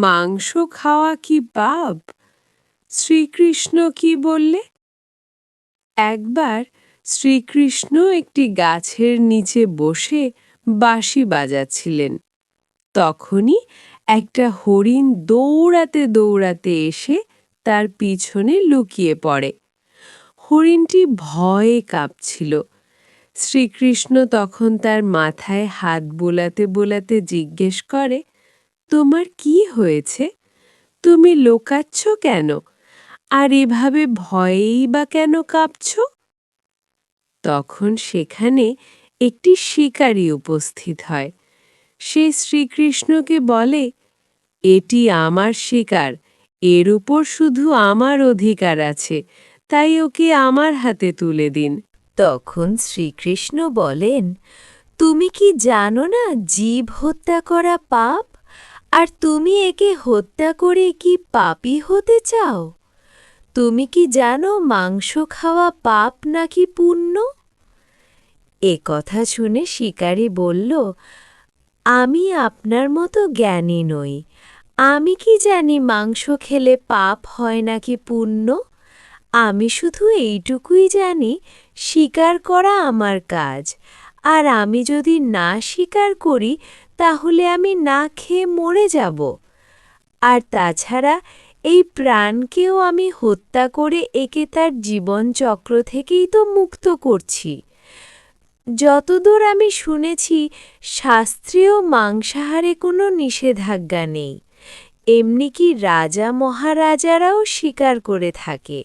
মাংস খাওয়া কি পাপ? শ্রীকৃষ্ণ কি বললে? একবার শ্রীকৃষ্ণ একটি গাছের নিচে বসে বাঁশি বাজাচ্ছিলেন। তখনই একটা হরিণ দৌড়াতে দৌড়াতে এসে তার পিছনে লুকিয়ে পড়ে। হরিণটি ভয়ে কাঁপছিল। শ্রীকৃষ্ণ তখন তার মাথায় হাত বোলাতে বোলাতে জিজ্ঞেস করে, তোমার কি হয়েছে? তুমি লোকাচ্ছ কেন? আর এভাবে ভয়েই বা কেন কাঁপছ? তখন সেখানে একটি শিকারী উপস্থিত হয়। সে শ্রীকৃষ্ণকে বলে, এটি আমার শিকার, এর উপর শুধু আমার অধিকার আছে, তাই ওকে আমার হাতে তুলে দিন। তখন শ্রীকৃষ্ণ বলেন, তুমি কি জানো না জীব হত্যা করা পাপ? আর তুমি একে হত্যা করে কি পাপী হতে চাও? তুমি কি জানো মাংস খাওয়া পাপ নাকি পুণ্য? এ কথা শুনে শিকারী বলল, আমি আপনার মতো জ্ঞানী নই। আমি কি জানি মাংস খেলে পাপ হয় নাকি পুণ্য? আমি শুধু এইটুকুই জানি শিকার করা আমার কাজ, আর আমি যদি না শিকার করি তাহলে আমি না খেয়ে মরে যাব। আর তাছাড়া এই প্রাণকেও আমি হত্যা করে একে তার জীবনচক্র থেকেই তো মুক্ত করছি। যতদূর আমি শুনেছি শাস্ত্রীয় মাংসাহারে কোনো নিষেধাজ্ঞা নেই, এমনি কি রাজা মহারাজারাও শিকার করে থাকে।